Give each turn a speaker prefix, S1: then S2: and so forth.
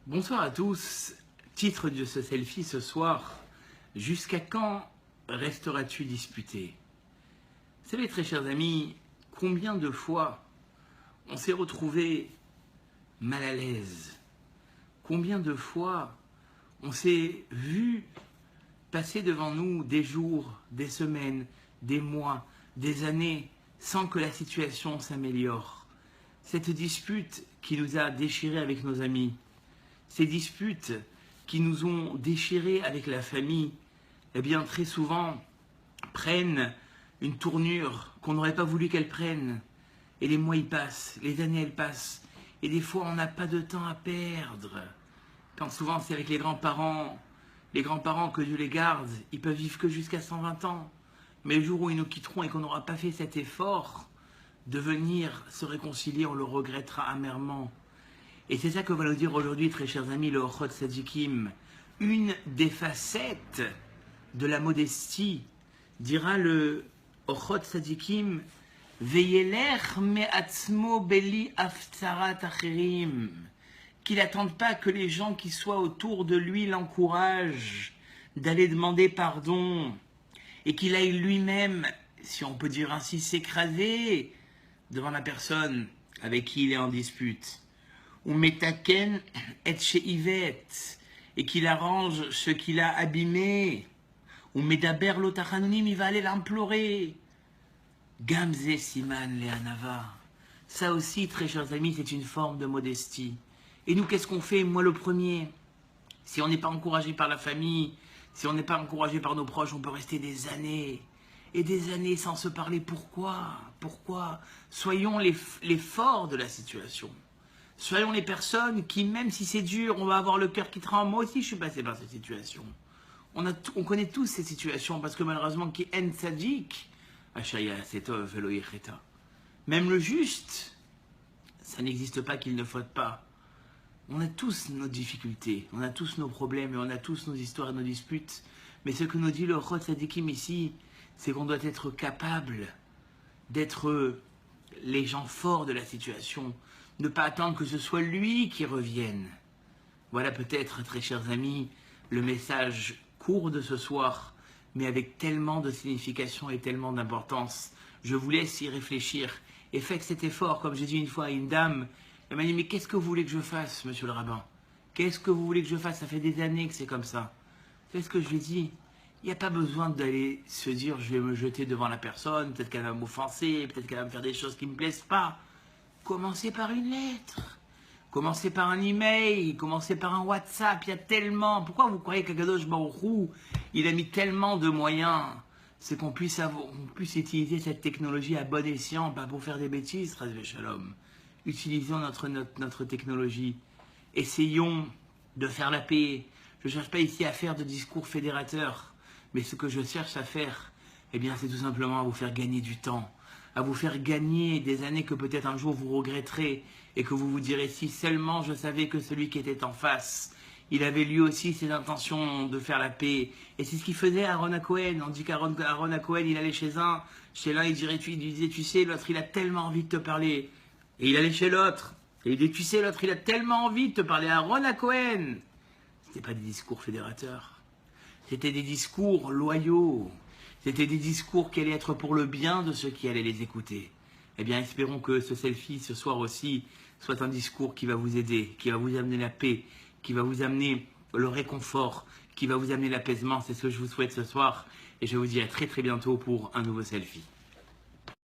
S1: Bonsoir à tous. Titre de ce selfie ce soir. Jusqu'à quand resteras-tu disputé? Vous savez, très chers amis, combien de fois on s'est retrouvé mal à l'aise? Combien de fois on s'est vu passer devant nous des jours, des semaines, des mois, des années, sans que la situation s'améliore? Cette dispute qui nous a déchirés avec nos amis, ces disputes qui nous ont déchirés avec la famille, eh bien très souvent prennent une tournure qu'on n'aurait pas voulu qu'elles prennent. Et les mois y passent, les années elles passent, et des fois on n'a pas de temps à perdre. Quand souvent c'est avec les grands-parents que Dieu les garde, ils peuvent vivre que jusqu'à 120 ans. Mais le jour où ils nous quitteront et qu'on n'aura pas fait cet effort de venir se réconcilier, on le regrettera amèrement. Et c'est ça que va nous dire aujourd'hui, très chers amis, le Ochot Tzadikim. Une des facettes de la modestie, dira le Ochot Tzadikim, Veyeler me'atzmo beli aftarat acherim, qu'il n'attende pas que les gens qui soient autour de lui l'encouragent d'aller demander pardon, et qu'il aille lui-même, si on peut dire ainsi, s'écraser devant la personne avec qui il est en dispute. Ou metaken et sheivet, et qu'il arrange ce qu'il a abîmé. Ou medaber l'otachanonim, il va aller l'implorer. Gamze siman le'anava. Ça aussi, très chers amis, c'est une forme de modestie. Et nous, qu'est-ce qu'on fait? Moi, le premier. Si on n'est pas encouragé par la famille, si on n'est pas encouragé par nos proches, on peut rester des années et des années sans se parler. Pourquoi? Soyons les forts de la situation. Soyons les personnes qui, même si c'est dur, on va avoir le cœur qui tremble. Moi aussi, je suis passé par cette situation. On connaît tous ces situations parce que malheureusement, qui en tzadik, même le juste, ça n'existe pas qu'il ne faute pas. On a tous nos difficultés, on a tous nos problèmes et on a tous nos histoires et nos disputes. Mais ce que nous dit le Ochot Tzadikim ici, c'est qu'on doit être capable d'être les gens forts de la situation. Ne pas attendre que ce soit lui qui revienne. Voilà peut-être, très chers amis, le message court de ce soir, mais avec tellement de signification et tellement d'importance. Je vous laisse y réfléchir et faites cet effort. Comme j'ai dit une fois à une dame, elle m'a dit, mais qu'est-ce que vous voulez que je fasse, monsieur le rabbin? Qu'est-ce que vous voulez que je fasse? Ça fait des années que c'est comme ça. C'est ce que je lui ai dit. Il n'y a pas besoin d'aller se dire, je vais me jeter devant la personne, peut-être qu'elle va m'offenser, peut-être qu'elle va me faire des choses qui ne me plaisent pas. Commencez par une lettre, commencez par un email, commencez par un WhatsApp, il y a tellement... Pourquoi vous croyez qu'Akadosh Baruch Hu, il a mis tellement de moyens? C'est qu'on puisse utiliser cette technologie à bon escient, pas pour faire des bêtises, Chas Shalom. Utilisons notre technologie. Essayons de faire la paix. Je ne cherche pas ici à faire de discours fédérateurs, mais ce que je cherche à faire, eh bien, c'est tout simplement à vous faire gagner du temps, à vous faire gagner des années que peut-être un jour vous regretterez et que vous vous direz, si seulement je savais que celui qui était en face, il avait lui aussi ses intentions de faire la paix. Et c'est ce qu'il faisait à Aaron Cohen. On dit qu'Aaron Cohen, il allait chez l'un, il disait, tu sais, l'autre, il a tellement envie de te parler. Et il allait chez l'autre, et il dit, tu sais, l'autre, il a tellement envie de te parler. À Aaron Cohen, c'était pas des discours fédérateurs, c'était des discours loyaux. C'était des discours qui allaient être pour le bien de ceux qui allaient les écouter. Eh bien, espérons que ce selfie, ce soir aussi, soit un discours qui va vous aider, qui va vous amener la paix, qui va vous amener le réconfort, qui va vous amener l'apaisement. C'est ce que je vous souhaite ce soir. Et je vous dis à très très bientôt pour un nouveau selfie.